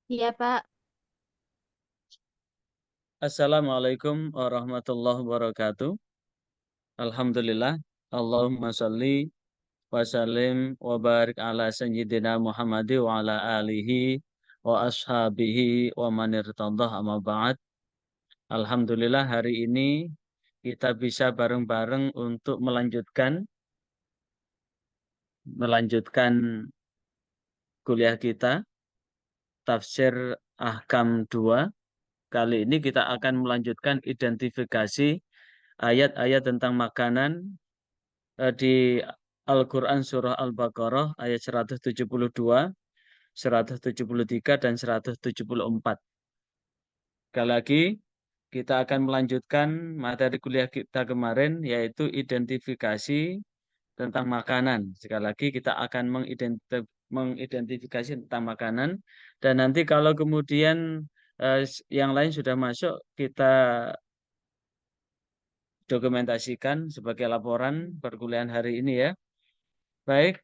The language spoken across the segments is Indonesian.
Iya, Pak. Assalamualaikum warahmatullahi wabarakatuh. Alhamdulillah. Allahumma salli wa sallim wa barik ala sayyidina Muhammad wa ala alihi wa ashabihi wa man irtadah amma ba'd. Alhamdulillah hari ini kita bisa bareng-bareng untuk melanjutkan kuliah kita Tafsir Ahkam 2. Kali ini kita akan melanjutkan identifikasi ayat-ayat tentang makanan di Al-Quran Surah Al-Baqarah ayat 172, 173, dan 174. Sekali lagi, kita akan melanjutkan materi kuliah kita kemarin, yaitu identifikasi tentang makanan. Sekali lagi, kita akan mengidentifikasi tentang makanan, dan nanti kalau kemudian yang lain sudah masuk, kita dokumentasikan sebagai laporan perkuliahan hari ini ya. Baik,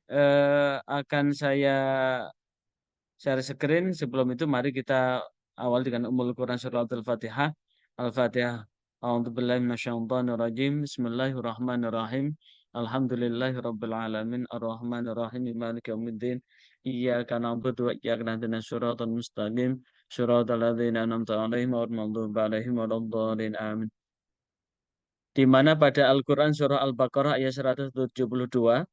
akan saya share screen. Sebelum itu mari kita awal dengan Ummul Quran surah Al-Fatihah. Al-Fatihah. A'udzubillahi minasyaitonirrajim. Bismillahirrahmanirrahim. Alhamdulillahirabbil alamin arrahmanirrahim maliki yaumiddin. Iyyaka na'budu wa iyyaka nasta'in shiratal mustaqim shiratal ladzina an'amta 'alaihim ghairil maghdubi 'alaihim waladdallin amin. Di mana pada Al-Qur'an surah Al-Baqarah ayat 172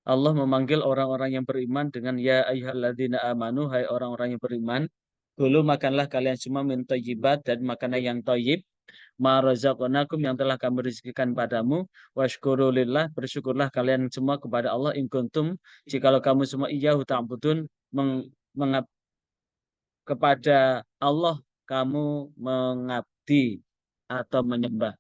Allah memanggil orang-orang yang beriman dengan ya ayyuhalladzina amanu, hai orang-orang yang beriman, dulu makanlah kalian semua min thayyibat, dan makanan yang thayyib, ma razaqnakum, yang telah kami rezekikan padamu, washkurulillah, bersyukurlah kalian semua kepada Allah, in kuntum, jikalau kamu semua iyyahu ta'budun, kepada Allah kamu mengabdi atau menyembah.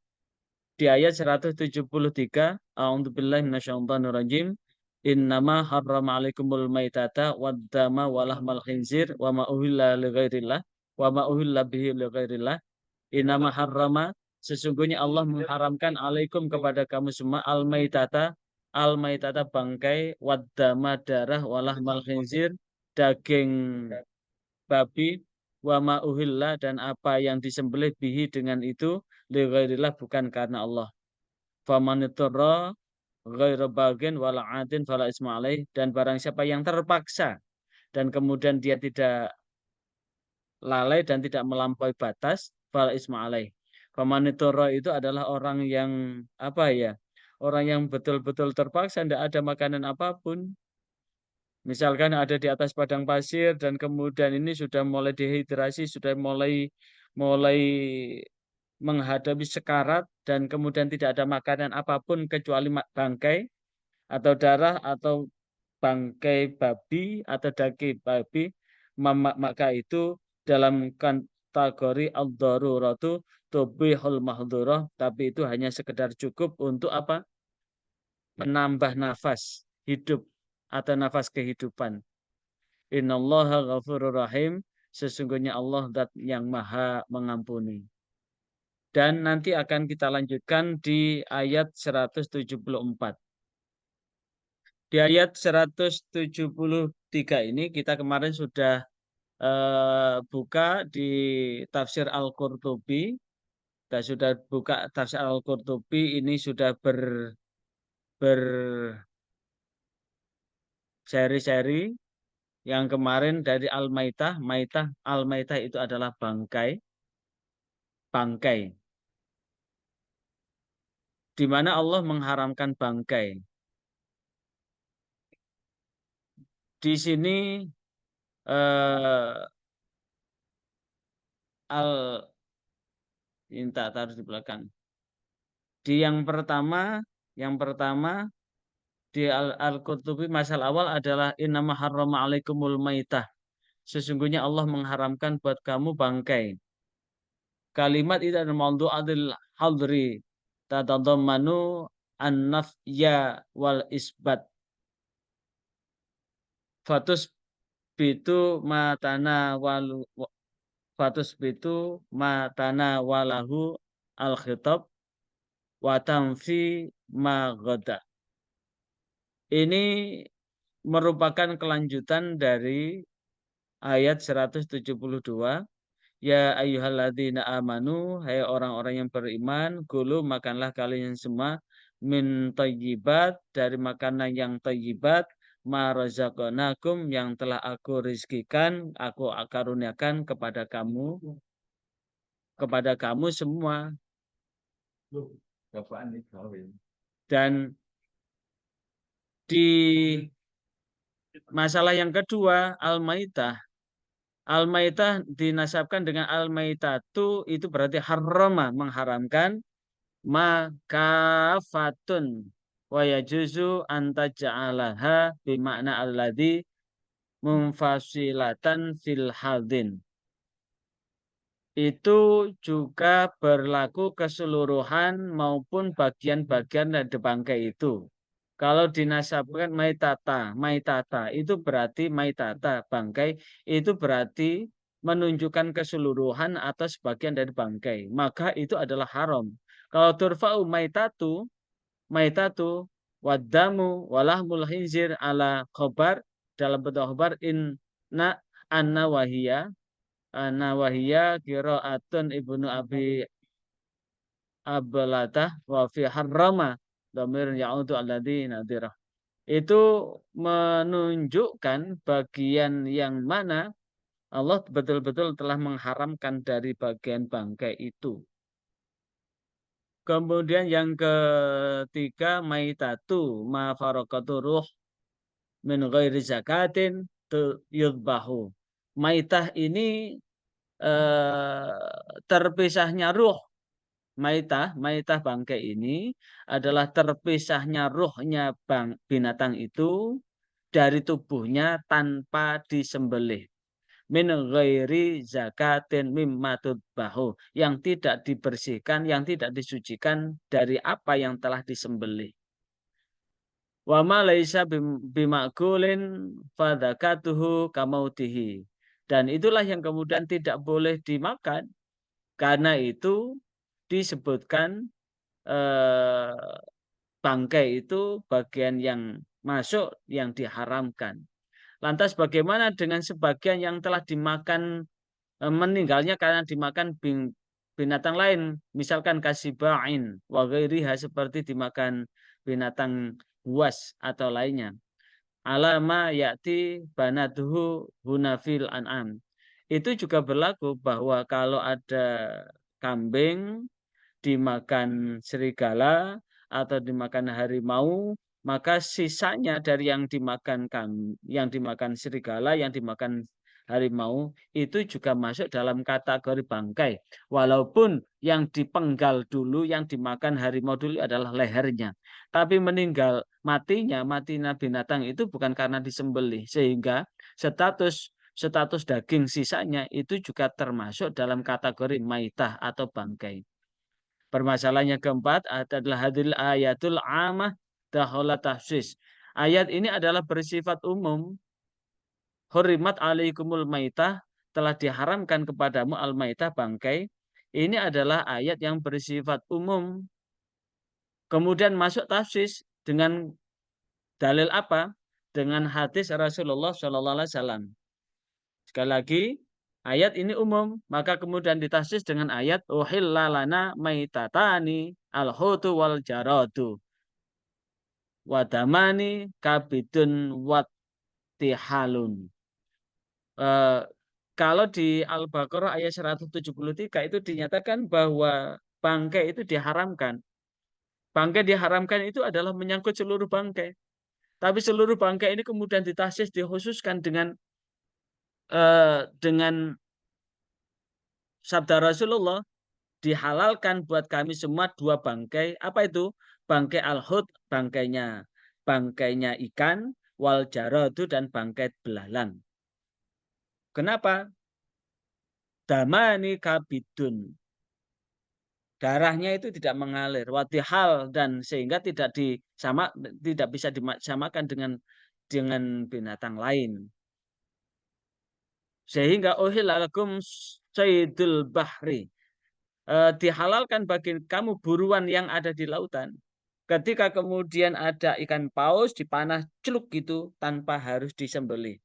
Di ayat 173, A'udzubillahi minasyaitonirrajim. Innama harrama alaikumul maitata waddama walahmal khinzir wa ma uhilla li ghairillah wa ma uhilla bihi li ghairillah. Innama harrama, sesungguhnya Allah mengharamkan alaikum kepada kamu semua al maitata bangkai, waddama darah, walahmal khinzir daging babi, wa ma uhilla, dan apa yang disembelih bihi dengan itu li ghairillah, bukan karena Allah. Famaniturra ghairu bagin wala adin fala isma alaih, dan barang siapa yang terpaksa dan kemudian dia tidak lalai dan tidak melampaui batas, fala isma alaih. Famaniturra itu adalah orang yang apa ya? Orang yang betul-betul terpaksa, tidak ada makanan apapun. Misalkan ada di atas padang pasir dan kemudian ini sudah mulai dehidrasi, sudah mulai mulai menghadapi sekarat, dan kemudian tidak ada makanan apapun kecuali bangkai atau darah atau bangkai babi atau daging babi, maka itu dalam kategori ad-daruratu tubihul mahdhurah, tapi itu hanya sekedar cukup untuk apa? Menambah nafas hidup atau nafas kehidupan. Innallaha ghafurur rahim, sesungguhnya Allah zat yang maha mengampuni. Dan nanti akan kita lanjutkan di ayat 174. Di ayat 173 ini kita kemarin sudah buka di tafsir Al-Qurtubi. Kita sudah buka tafsir Al-Qurtubi, ini sudah berseri-seri. Yang kemarin dari Al-Maitah, Al-Maitah itu adalah bangkai, bangkai. Di mana Allah mengharamkan bangkai. Di sini eh, al minta taruh di belakang. Di yang pertama di Al-Qurtubi masal awal adalah innama harrama alaikumul maitah. Sesungguhnya Allah mengharamkan buat kamu bangkai. Kalimat itu adalah maudu'atil hadri tatadammanu an-nafya wal isbat. Fatus bitu matana walu fatus bitu matana walahu al-khitab wa tamfi ma ghada. Ini merupakan kelanjutan dari ayat 172. Ya ayyuhalladzina amanu, hai orang-orang yang beriman, kulu makanlah kalian semua min thayyibat, dari makanan yang thayyibat, ma razaqnakum, yang telah aku rizkikan, aku karuniakan kepada kamu semua. Dan di masalah yang kedua, al-maitah. Al-maitah dinasabkan dengan al-maitatu, itu berarti harrama, mengharamkan, makafatun wa yajuzu anta ja'alaha bimakna alladhi munfasilatan fil hadin. Itu juga berlaku keseluruhan maupun bagian-bagian dari bangkai itu. Kalau dinasabkan maitata itu berarti maitata, bangkai itu berarti menunjukkan keseluruhan atau sebagian dari bangkai. Maka itu adalah haram. Kalau turfa'u maitatu wadamu walahmul khinzir ala khobar, dalam bentuk khobar inna anna wahiyya qiraatun ibnu abi ablatah wa fi harrama dhamir ya'udu alladhi nadirah. Itu menunjukkan bagian yang mana Allah betul-betul telah mengharamkan dari bagian bangkai itu. Kemudian yang ketiga, maitatu ma faraqatu ruh min ghairi zakatin yudbahu. Maitah ini terpisahnya ruh. Maitah bangkai ini adalah terpisahnya ruhnya binatang itu dari tubuhnya tanpa disembelih. Min ghairi zakatin mimma tudbahu, yang tidak dibersihkan, yang tidak disucikan dari apa yang telah disembelih. Wa ma laisa bimakulin fadzakatuhu kamautihi. Dan itulah yang kemudian tidak boleh dimakan. Karena itu disebutkan bangkai itu bagian yang masuk yang diharamkan. Lantas bagaimana dengan sebagian yang telah dimakan, meninggalnya karena dimakan binatang lain, misalkan kasiba'in wa ghairiha, seperti dimakan binatang buas atau lainnya. Alama ya'ti banatuhu hunafil an'am. Itu juga berlaku bahwa kalau ada kambing dimakan serigala atau dimakan harimau, maka sisanya dari yang dimakan serigala, yang dimakan harimau, itu juga masuk dalam kategori bangkai. Walaupun yang dipenggal dulu, yang dimakan harimau dulu adalah lehernya. Tapi matinya binatang itu bukan karena disembelih. Sehingga status daging sisanya itu juga termasuk dalam kategori maitah atau bangkai. Permasalahan yang keempat adalah hadil ayatul amah dakhala tahsis. Ayat ini adalah bersifat umum. Hurimat alaikumul maitah, telah diharamkan kepadamu al-maitah, bangkai. Ini adalah ayat yang bersifat umum. Kemudian masuk tafsis dengan dalil apa? Dengan hadis Rasulullah SAW. Sekali lagi, ayat ini umum, maka kemudian ditafsir dengan ayat uhilla lana maitatani al-hutu wal jaradu wadamani kabidun wattihalun. Kalau di Al-Baqarah ayat 173 itu dinyatakan bahwa bangkai itu diharamkan. Bangkai diharamkan itu adalah menyangkut seluruh bangkai. Tapi seluruh bangkai ini kemudian ditahsis, dikhususkan dengan sabda Rasulullah, dihalalkan buat kami semua dua bangkai. Apa itu? Bangkai al-hud, bangkainya ikan, wal jaradu, dan bangkai belalang. Kenapa? Damani kabidun. Darahnya itu tidak mengalir, watihal, dan sehingga tidak bisa disamakan dengan binatang lain. Sehingga uhilalakum saydul bahri, dihalalkan bagi kamu buruan yang ada di lautan. Ketika kemudian ada ikan paus dipanah celuk gitu tanpa harus disembelih.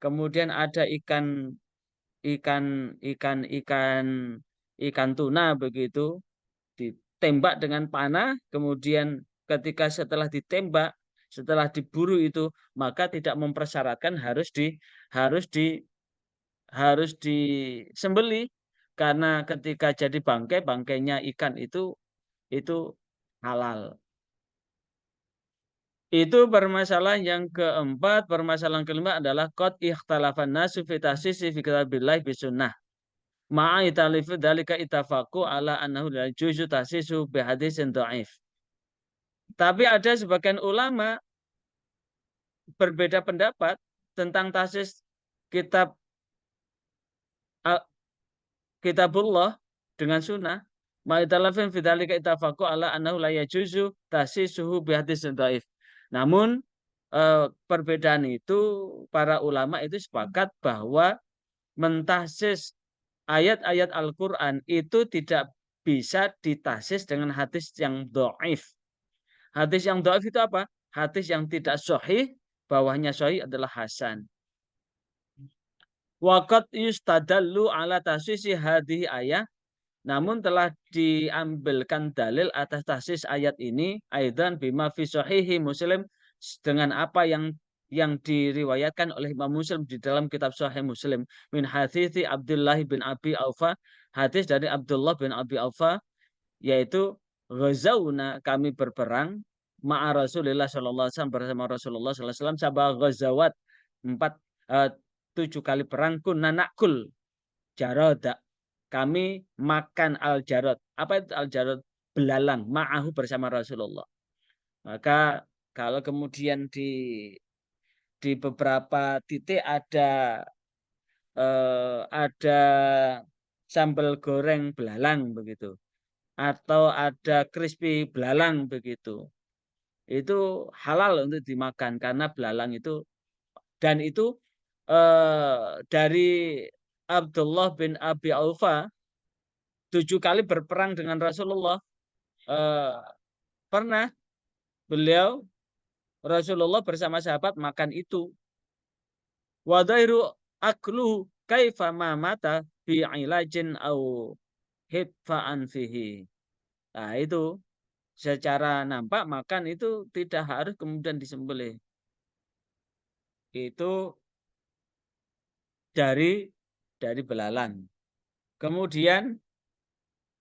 kemudian ada ikan ikan tuna begitu, ditembak dengan panah, kemudian ketika setelah diburu itu, maka tidak mempersyaratkan harus di harus disembelih, karena ketika jadi bangkai, bangkainya ikan itu halal. Itu permasalahan yang keempat. Permasalahan kelima adalah qad ikhtalafan nasu fi tahsisi fi kitabillahi bisunnah. Ma'a italifu dzalika ittafaqu ala annahu la yajuzu tahsisu bi hadisin dhaif. Tapi ada sebagian ulama berbeda pendapat tentang tahsis kitab kitabullah dengan sunnah. Ma'italafin fidzalika ittafaqu ala annahu la yajuzu tahsisuhu bi hadisin dhaif. Namun perbedaan itu para ulama itu sepakat bahwa mentahsis ayat-ayat Al-Qur'an itu tidak bisa ditahsis dengan hadis yang dhaif. Hadis yang dhaif itu apa? Hadis yang tidak sahih, bawahnya sahih adalah hasan. Waqad yustadallu ala tahsisi hadhihi ayah, namun telah diambilkan dalil atas tahsis ayat ini aidan bima fi sahihi Muslim, dengan apa yang diriwayatkan oleh Imam Muslim di dalam kitab Sahih Muslim, min hadithi Abdullah bin Abi Aufa, hadis dari Abdullah bin Abi Aufa, yaitu ghazauna, kami berperang ma'a Rasulillah sallallahu alaihi wasallam, bersama Rasulullah sallallahu alaihi wasallam, sabah ghazawat, 7 kali perang, kunna nakul jaroda, kami makan al-jarod. Apa itu al-jarod? Belalang, ma'ahu, bersama Rasulullah. Maka kalau kemudian di beberapa titik ada sambal goreng belalang begitu, atau ada crispy belalang begitu, itu halal untuk dimakan karena belalang itu, dan itu dari Abdullah bin Abi Aufa, 7 kali berperang dengan Rasulullah, eh, pernah beliau Rasulullah bersama sahabat makan itu. Wadairu aklu kaifa ma mata bi ilajin au hitfa'an fihi. Nah, itu secara nampak makan itu tidak harus kemudian disembelih. Itu dari belalang. Kemudian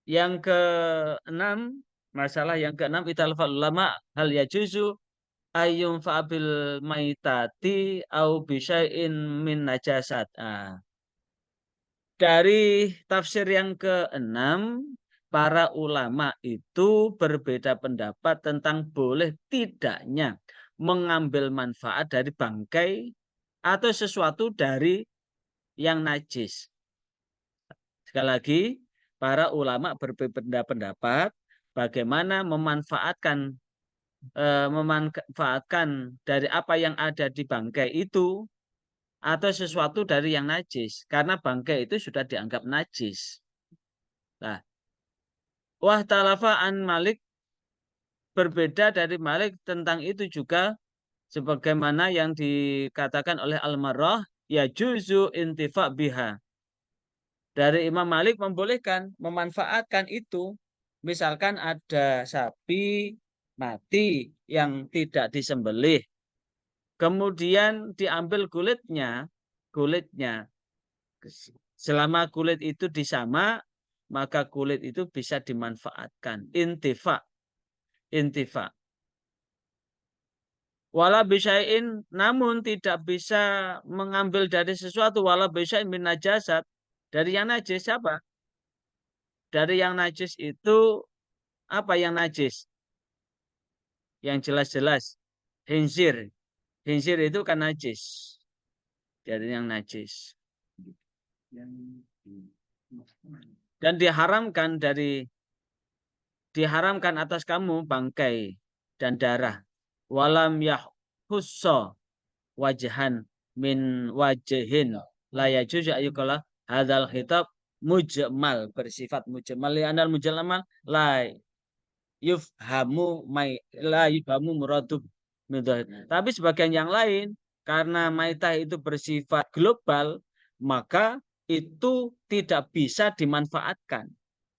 yang keenam, masalah yang keenam, italfal ulama hal yajuzu ayyum fa'abil maitati au bisyai'in min najasat. Dari tafsir yang keenam, para ulama itu berbeda pendapat tentang boleh tidaknya mengambil manfaat dari bangkai atau sesuatu dari yang najis. Sekali lagi, para ulama berbeda pendapat bagaimana memanfaatkan dari apa yang ada di bangkai itu atau sesuatu dari yang najis, karena bangkai itu sudah dianggap najis. Nah, wah talafa an Malik, berbeda dari Malik tentang itu juga, sebagaimana yang dikatakan oleh Al-Marrah, ya juzu intifa biha. Dari Imam Malik membolehkan memanfaatkan itu. Misalkan ada sapi mati yang tidak disembelih, kemudian diambil kulitnya, selama kulit itu disama, maka kulit itu bisa dimanfaatkan. Intifa. Wala bisyai'in, namun tidak bisa mengambil dari sesuatu, wala bisyai'in min najasat, dari yang najis. Apa? Dari yang najis itu, apa yang najis? Yang jelas-jelas khinzir. Khinzir itu kan najis. Dari yang najis. Dan diharamkan atas kamu bangkai dan darah. Walam yahhussa wajhan min wajhin la yajuzu ayyukala hadzal khitab mujmal, bersifat mujmal, li anal mujmal la yufhamu mai la yufhamu muradub. Tapi sebagian yang lain, karena maitah itu bersifat global, maka itu tidak bisa dimanfaatkan.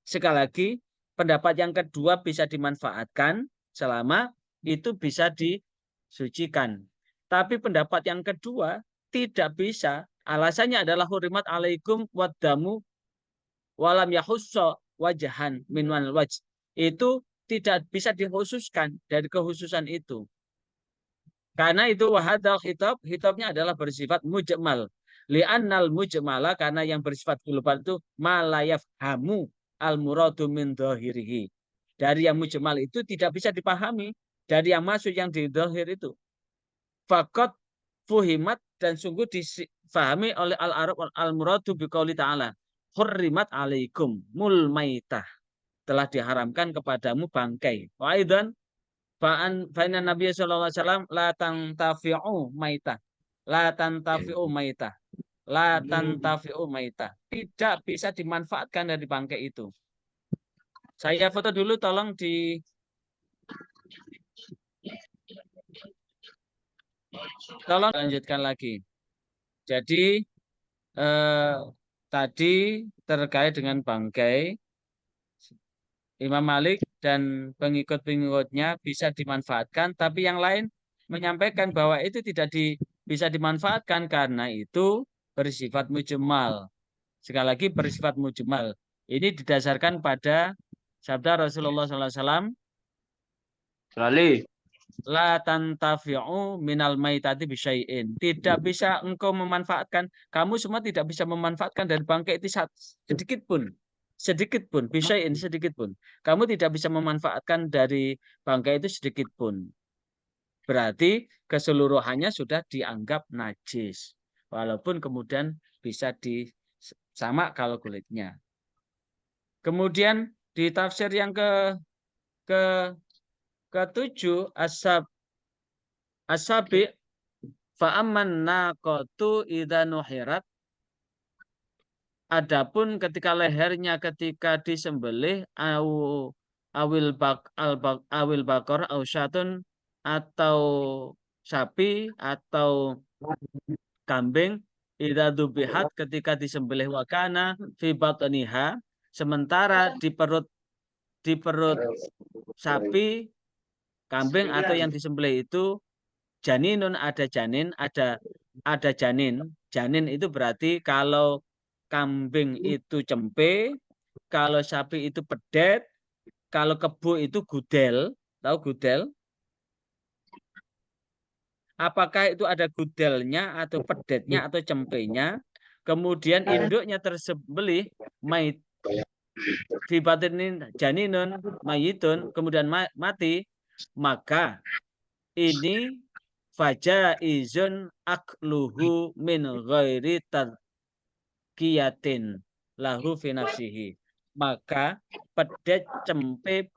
Sekali lagi, pendapat yang kedua bisa dimanfaatkan selama itu bisa disucikan. Tapi pendapat yang kedua tidak bisa. Alasannya adalah hurimat alaikum wadamu walam yahusso wajahan minwan waj. Itu tidak bisa dikhususkan dari kekhususan itu. Karena itu wahadal hitabnya adalah bersifat mujmal. Li'annal mujmala, karena yang bersifat global itu malayaf hamu al muradu min dhahirihi. Dari yang mujmal itu tidak bisa dipahami dari yang maksud yang di dhahir itu. Fakot fuhimat, dan sungguh difahami oleh al-Arab al-muradu biqauli ta'ala. Hurrimat alaikum mul maitah. Telah diharamkan kepadamu bangkai. Wa aidan fa'inna Nabi sallallahu alaihi wasallam la tantafi'u maitah. La tantafi'u maitah. La tantafi'u maitah. Tidak bisa dimanfaatkan dari bangkai itu. Saya foto dulu, tolong tolong lanjutkan lagi. Jadi tadi terkait dengan bangkai, Imam Malik dan pengikut-pengikutnya bisa dimanfaatkan, tapi yang lain menyampaikan bahwa itu tidak bisa dimanfaatkan karena itu bersifat mujmal. Sekali lagi bersifat mujmal. Ini didasarkan pada sabda Rasulullah SAW, la tantafi'u minal maitati bisyai'in. Tidak bisa engkau memanfaatkan, kamu semua tidak bisa memanfaatkan dari bangkai itu sedikit pun. Sedikit pun, bisyai'in, sedikit pun. Kamu tidak bisa memanfaatkan dari bangkai itu sedikit pun. Berarti keseluruhannya sudah dianggap najis. Walaupun kemudian bisa sama kalau kulitnya. Kemudian di tafsir yang ketujuh, asabi fa'amman naqatu idza nuhirat. Adapun ketika lehernya ketika disembelih awil bakor au syatun, atau sapi atau kambing, idza dubihat ketika disembelih wakana fi batniha, sementara di perut sapi, kambing atau yang disembelih itu janinun, ada janin, ada janin. Janin itu berarti kalau kambing itu cempe, kalau sapi itu pedet, kalau kebo itu gudel. Tahu gudel? Apakah itu ada gudelnya atau pedetnya atau cempenya? Kemudian induknya tersembelih, mait fibatinin janinun mayitun, kemudian mati, maka ini fajaizun akluhu min ghairi tadkiyatin lahu fi nafsihi. Maka pedet cempe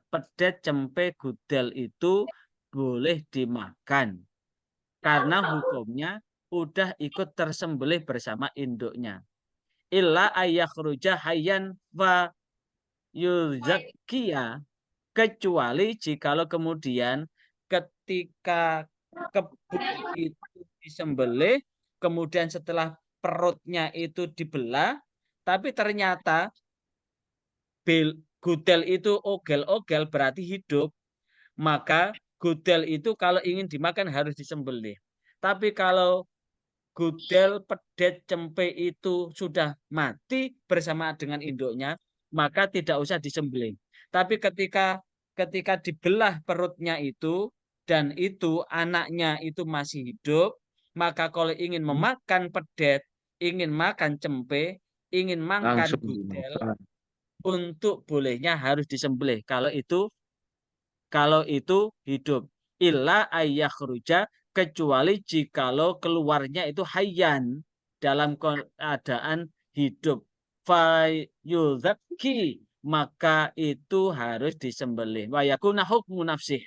pedet cempe gudel itu boleh dimakan karena hukumnya udah ikut tersembelih bersama induknya. Illa ayakhruja hayyan wa yuzakkiya, kecuali jikalau kemudian ketika kebo itu disembelih, kemudian setelah perutnya itu dibelah, tapi ternyata gudel itu ogel-ogel, berarti hidup, maka gudel itu kalau ingin dimakan harus disembelih. Tapi kalau gudel, pedet, cempe itu sudah mati bersama dengan induknya, maka tidak usah disembelih. Tapi ketika dibelah perutnya itu dan itu anaknya itu masih hidup, maka kalau ingin memakan pedet, ingin makan cempe, ingin makan gudel, untuk bolehnya harus disembelih. Kalau itu hidup. Illa ayakhruja, kecuali jikalau keluarnya itu hayyan, dalam keadaan hidup. Fayudzaki, maka itu harus disembelih. Wa yakuna hukmu nafsih.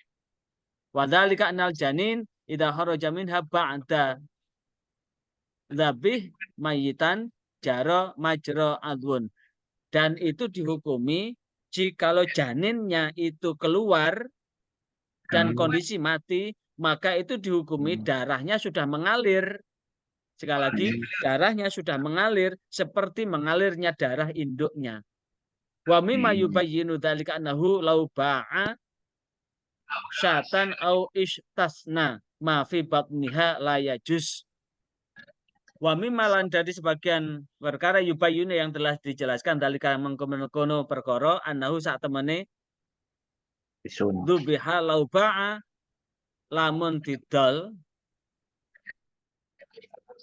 Wa dzalika anal janin idza kharaja minha ba'da dzabih mayitan jara majra adwun. Dan itu dihukumi jikalau janinnya itu keluar dan kondisi mati, maka itu dihukumi darahnya sudah mengalir. Sekali lagi, darahnya sudah mengalir seperti mengalirnya darah induknya. Wa mimma yubayyinu dzalika annahu law ba'a syatan au istasna ma fi batniha la yajuz. Wa mimma lan dari sebagian perkara yubayyinu yang telah dijelaskan dalika mengkono perkara annahu sak temene dzubiha law ba'a lamun didol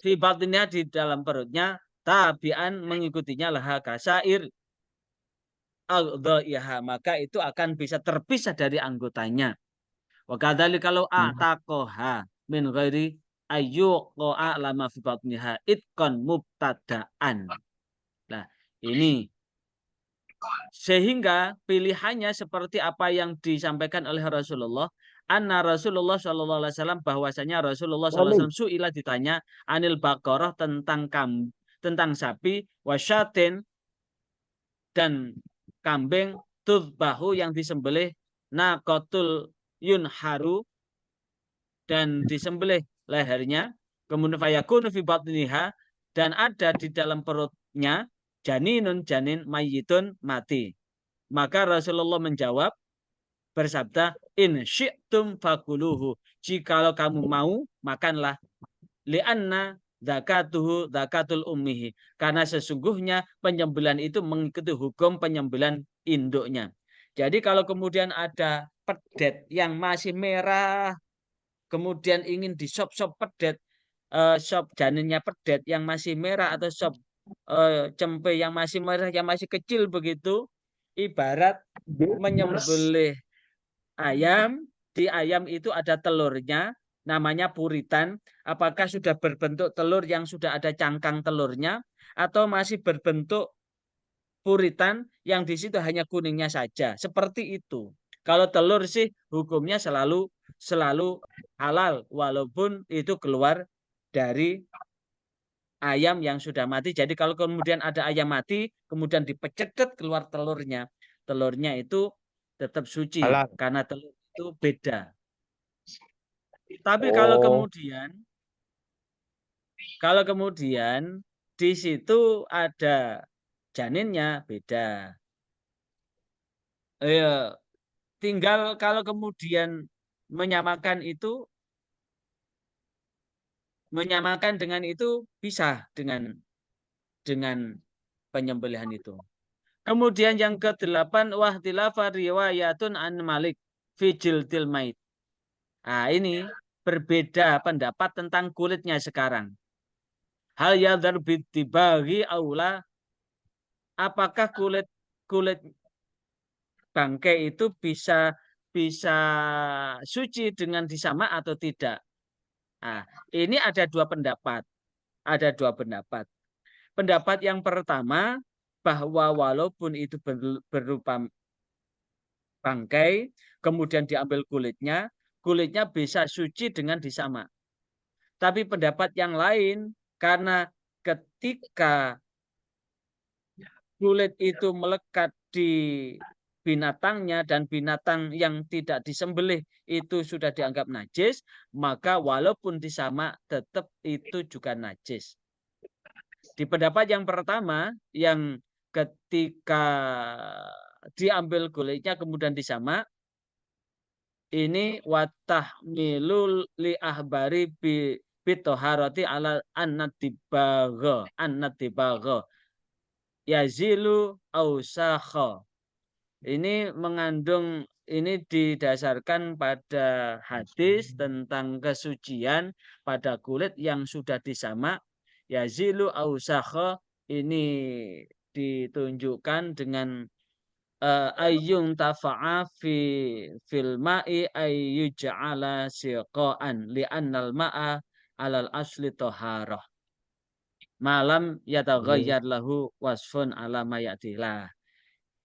fi batniha di dalam perutnya tabian mengikutinya laha kasair al-dhaiha, maka itu akan bisa terpisah dari anggotanya. Wa kadzalika kalau ataqaha min ghairi ayyuqa lama fi batniha itqan mubtada'an. Nah, ini sehingga pilihannya seperti apa yang disampaikan oleh Rasulullah, anna Rasulullah sallallahu alaihi wasallam bahwasanya Rasulullah sallallahu alaihi wasallam suila ditanya anil baqarah tentang sapi wasyatin dan kambing tudbahu yang disembelih naqatul yunharu dan disembelih lehernya, kemudian fayakunu fi batniha dan ada di dalam perutnya janinun janin mayyitun mati. Maka Rasulullah menjawab bersabda in syi'tum fakuluhu, jikalau kamu mau makanlah, li'anna zakatuhu zakatul ummihi, karena sesungguhnya penyembelihan itu mengikuti hukum penyembelihan induknya. Jadi kalau kemudian ada pedet yang masih merah kemudian ingin di sop-sop pedet, sop janinnya pedet yang masih merah atau sop cempe yang masih merah yang masih kecil begitu, ibarat menyembelih ayam, di ayam itu ada telurnya namanya puritan, apakah sudah berbentuk telur yang sudah ada cangkang telurnya atau masih berbentuk puritan yang di situ hanya kuningnya saja, seperti itu. Kalau telur sih hukumnya selalu halal walaupun itu keluar dari ayam yang sudah mati. Jadi kalau kemudian ada ayam mati kemudian dipecetet keluar telurnya, telurnya itu tetap suci Halal. karena telur itu beda. Tapi Oh, kalau kemudian di situ ada janinnya beda. Tinggal kalau kemudian menyamakan dengan itu bisa dengan penyembelihan itu. Kemudian yang ke-8 wahtilafa riwayatun an Malik fi jildil mait. Nah, ini berbeda pendapat tentang kulitnya sekarang. Hal yadhar bitibaghi aula, apakah kulit bangkai itu bisa suci dengan disama atau tidak? Nah, ini ada dua pendapat. Ada dua pendapat. Pendapat yang pertama bahwa walaupun itu berupa bangkai, kemudian diambil kulitnya bisa suci dengan disama. Tapi pendapat yang lain, karena ketika kulit itu melekat di binatangnya dan binatang yang tidak disembelih itu sudah dianggap najis, maka walaupun disama tetap itu juga najis. Di pendapat yang pertama yang ketika diambil kulitnya kemudian disama, ini watahmilul li ahbari bitoharoti ala annatibagho yazilu ausakho. Ini mengandung, ini didasarkan pada hadis tentang kesucian pada kulit yang sudah disama. Yazilu ausakho ini ditunjukkan dengan ayyung tafa'a fil ma'i ayyuj'ala siqaan li'annal ma'a alal asli toharoh malam yataghayyar lahu wasfun ala mayatilah.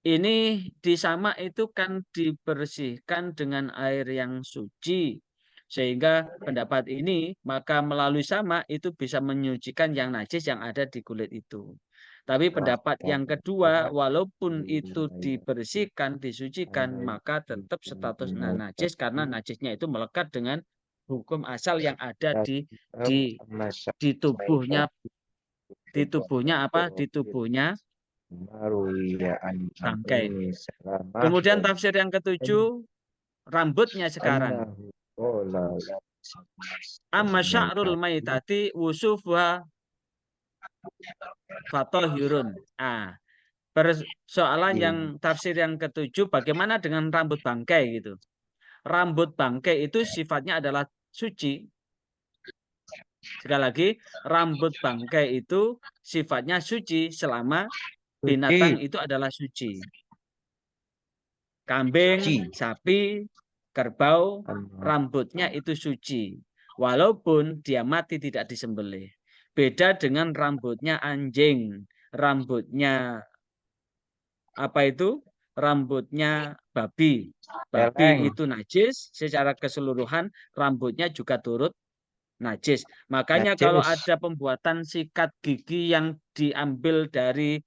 Ini disama itu kan dibersihkan dengan air yang suci, sehingga pendapat ini maka melalui sama itu bisa menyucikan yang najis yang ada di kulit itu. Tapi pendapat yang kedua, walaupun itu dibersihkan, disucikan, maka tetap statusnya najis karena najisnya itu melekat dengan hukum asal yang ada di masa tubuhnya apa? Di tubuhnya bangkai. Kemudian tafsir yang ketujuh, rambutnya sekarang. Amma sya'rul maitati wusufuha fatahirun. Persoalan yang tafsir yang ketujuh, bagaimana dengan rambut bangkai gitu. Rambut bangkai itu sifatnya adalah suci. Sekali lagi, rambut bangkai itu sifatnya suci selama binatang itu adalah suci. Kambing, sapi, kerbau, rambutnya itu suci. Walaupun dia mati tidak disembelih. Beda dengan rambutnya anjing, rambutnya apa itu? Rambutnya babi. Babi itu najis, secara keseluruhan rambutnya juga turut najis. Makanya kalau ada pembuatan sikat gigi yang diambil dari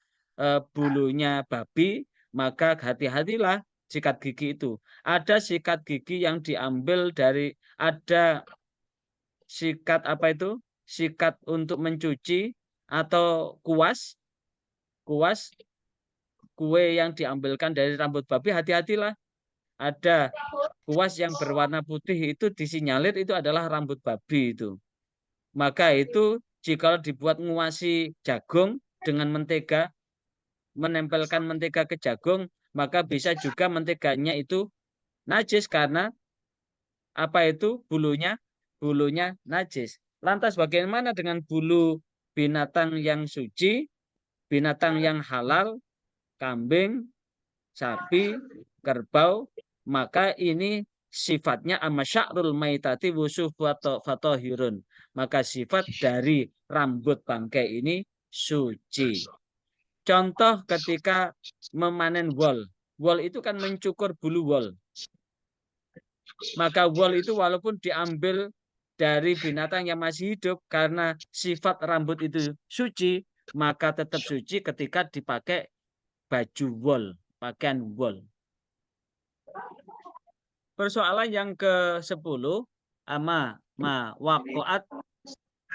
bulunya babi, maka hati-hatilah sikat gigi itu. Ada sikat gigi yang diambil dari, ada sikat apa itu? Sikat untuk mencuci atau kuas kue yang diambilkan dari rambut babi, hati-hatilah. Ada kuas yang berwarna putih itu disinyalir itu adalah rambut babi itu. Maka itu jika dibuat nguasi jagung dengan mentega, menempelkan mentega ke jagung, maka bisa juga menteganya itu najis karena apa itu? Bulunya najis. Lantas bagaimana dengan bulu binatang yang suci, binatang yang halal, kambing, sapi, kerbau, maka ini sifatnya amasya'rul maitati wusuf fatahirun. Maka sifat dari rambut bangkai ini suci. Contoh ketika memanen wol. Wol itu kan mencukur bulu wol. Maka wol itu walaupun diambil dari binatang yang masih hidup, karena sifat rambut itu suci, maka tetap suci ketika dipakai baju wol, pakaian wol. Persoalan yang ke-10, ama ma waqa'at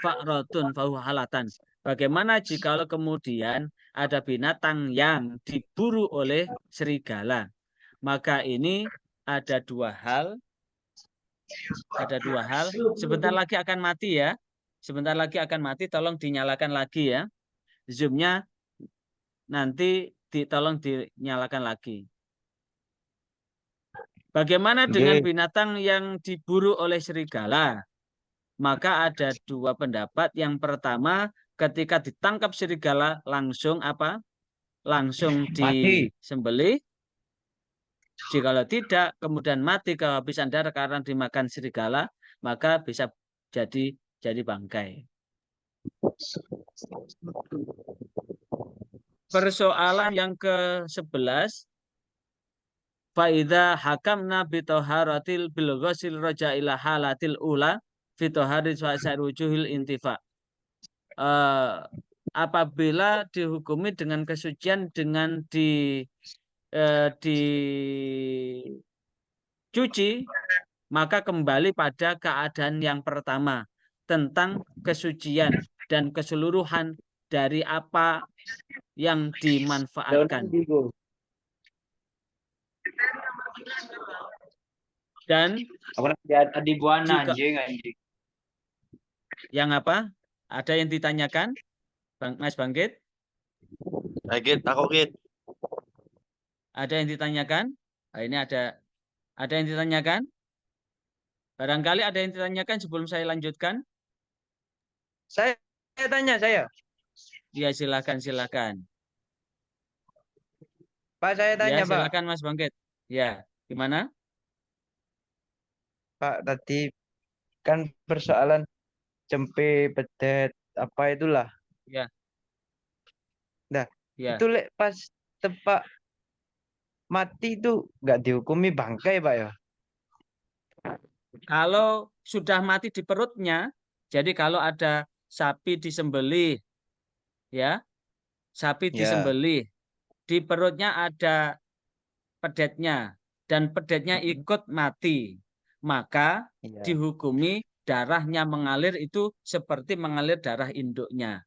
fa'ratun fahuhalatan. Bagaimana jika kemudian ada binatang yang diburu oleh serigala? Maka ini ada dua hal. Sebentar lagi akan mati ya. Sebentar lagi akan mati, tolong dinyalakan lagi ya. Zoom-nya nanti tolong dinyalakan lagi. Bagaimana dengan binatang yang diburu oleh serigala? Maka ada dua pendapat. Yang pertama, ketika ditangkap serigala langsung apa? Langsung disembelih. Jikalau tidak, kemudian mati kehabisan darah karena dimakan serigala, maka bisa jadi bangkai. Persoalan yang ke-11, faida hakamna bitoharatil bilghasil roja ila halatil ula fitoharis wa'asar wujuhil intifa. Apabila dihukumi dengan kesucian dengan dicuci, maka kembali pada keadaan yang pertama tentang kesucian dan keseluruhan dari apa yang dimanfaatkan. Dan jika, yang apa? Ada yang ditanyakan? Mas Bangkit? Aku Kit. Ada yang ditanyakan? Nah, ini ada yang ditanyakan? Barangkali ada yang ditanyakan sebelum saya lanjutkan? Saya tanya saya. Ya, silakan. Pak, saya tanya, ya, silakan Pak. Mas Bangkit. Ya, gimana? Pak, tadi kan persoalan cempe, bedet, apa itulah. Ya. Nah, ya. itu pas tempat mati itu nggak dihukumi bangkai, Pak ya? Kalau sudah mati di perutnya, jadi kalau ada sapi disembelih, ya, sapi disembelih, di perutnya ada pedetnya, dan pedetnya ikut mati, maka Iya. dihukumi darahnya mengalir itu seperti mengalir darah induknya.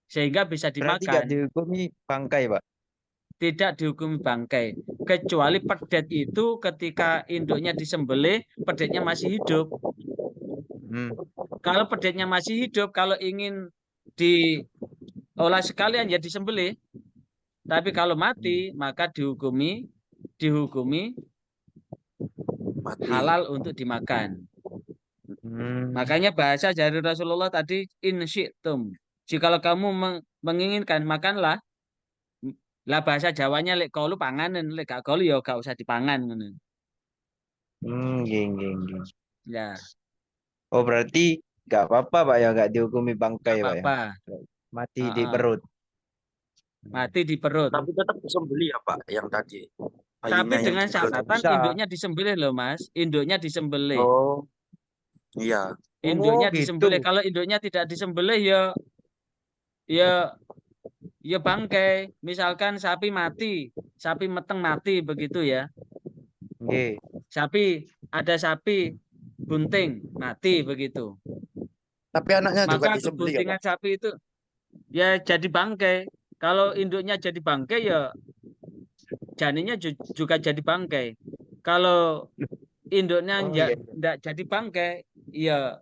Sehingga bisa Berarti nggak dimakan. dihukumi bangkai, Pak. Tidak dihukumi bangkai. Kecuali pedet itu ketika induknya disembelih, pedetnya masih hidup. Hmm. Kalau pedetnya masih hidup, kalau ingin diolah sekalian ya disembelih. Tapi kalau mati, maka dihukumi Mati. halal untuk dimakan. Hmm. Makanya bahasa dari Rasulullah tadi in syi'tum. Jikalau kamu menginginkan makanlah. Lah bahasa Jawanya lek kaulu panganen, lek gak kaulu ya gak usah dipangan ngono. Nggih, nggih, nggih. Ya, Oh, berarti nggak apa-apa, Pak ya, nggak dihukumi gak bangkai, Pak ya. apa-apa. Mati di Heeh. perut. Mati di perut. Tapi tetap disembelih ya Pak, yang tadi. Tapi Bayinya yang dengan di perut. Nggak catatan bisa. induknya disembelih loh, Mas. Induknya disembelih. Oh, iya. Oh, Induknya gitu. disembelih. Kalau induknya tidak disembelih ya ya bangkai. Misalkan sapi mati, sapi meteng mati begitu ya. Nggih. Ada sapi bunting mati begitu. Tapi anaknya juga Maka disembelih ya Pak. kebuntingan sapi itu ya jadi bangkai. Kalau induknya jadi bangkai ya janinnya juga jadi bangkai. Kalau induknya Oh, iya. enggak jadi bangkai, ya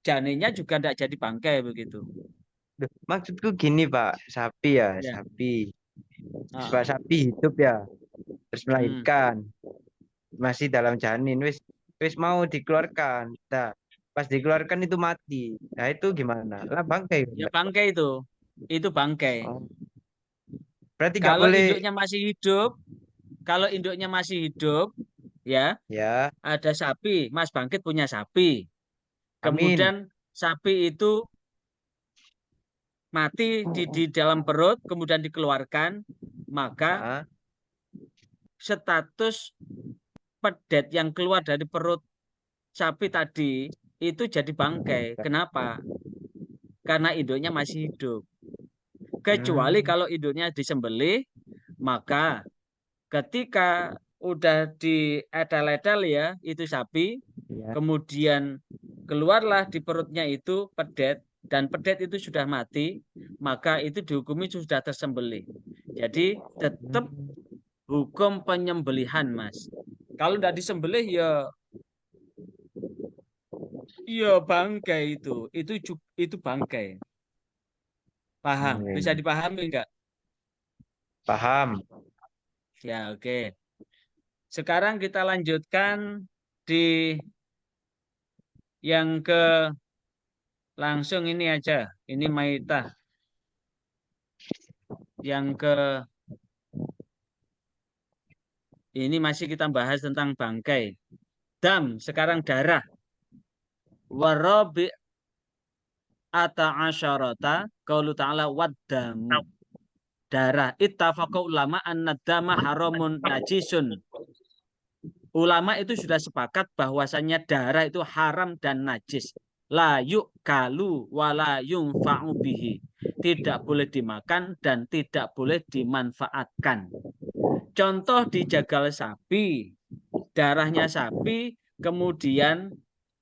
janinnya juga enggak jadi bangkai begitu. Duh, maksudku gini, Pak. Sapi ya, Ya. sapi. Pak Ah, sapi hidup ya, terus melahirkan. Masih dalam janin, wis wis mau dikeluarkan. Nah, pas dikeluarkan itu mati. Nah, itu gimana? Lah bangkai. ya bangkai itu. Itu bangkai. Oh, berarti nggak Kalau boleh. induknya masih hidup, kalau induknya masih hidup, ya Ya, ada sapi, Mas Bangkit punya sapi. amin. Kemudian sapi itu mati di dalam perut, kemudian dikeluarkan, maka Ah, status pedet yang keluar dari perut sapi tadi itu jadi bangkai. Kenapa? Karena induknya masih hidup. Kecuali hmm, kalau induknya disembelih, maka ketika udah diedel-edel ya itu sapi, ya. kemudian keluarlah di perutnya itu pedet dan pedet itu sudah mati, maka itu dihukumi sudah tersembelih. Jadi tetap Hmm, hukum penyembelihan, Mas. Kalau tidak disembelih ya bangkai itu bangkai. Paham? Bisa iya. dipahami enggak? Paham. Ya, oke. Sekarang kita lanjutkan di yang ke langsung ini aja. Ini maitah. Yang ke ini masih kita bahas tentang bangkai. Dam, sekarang darah. Warabi ata asyarata qaulu ta'ala waddamu. Darah. Ittafaqa ulama an-nadama haramun najisun. Ulama itu sudah sepakat bahwasannya darah itu haram dan najis. La yu'kalu wa la yunfa'u bihi. Tidak boleh dimakan dan tidak boleh dimanfaatkan. Contoh dijagal sapi, darahnya sapi kemudian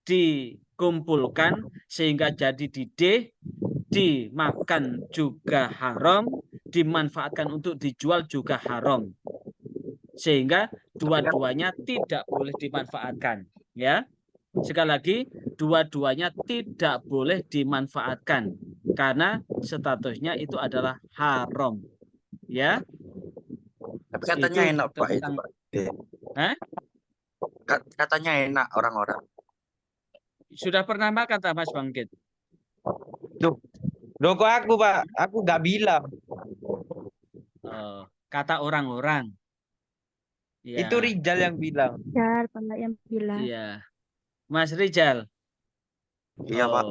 dikumpulkan sehingga jadi didih, dimakan juga haram, dimanfaatkan untuk dijual juga haram. Sehingga dua-duanya tidak boleh dimanfaatkan, ya. Sekali lagi, dua-duanya tidak boleh dimanfaatkan karena statusnya itu adalah haram, ya. Tapi katanya Itu enak Pak itu tentang Pak. Iya. Hah? Katanya enak orang-orang. Sudah pernah makan tak Mas Bangkit? Tuh, loh kok aku, Pak? Aku nggak bilang. Kata orang-orang. Itu Ya, Rijal yang bilang. Jar, Pak yang bilang. iya. Mas Rijal. Iya Pak.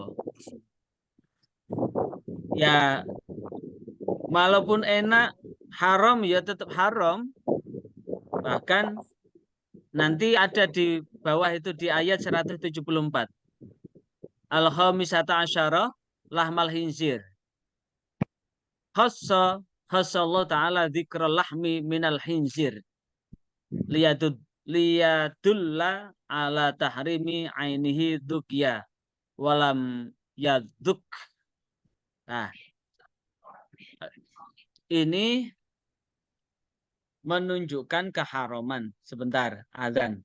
Oh, ya, walaupun enak, haram ya tetap haram. Bahkan nanti ada di bawah itu di ayat 174. Al-khamisata asyara lahmal hinzir. Khassa Allah ta'ala dzikrul lahmi minal hinzir. liyadulla ala tahrimi ainihi dukya walam yaduk. Nah, ini menunjukkan keharaman. Sebentar, azan.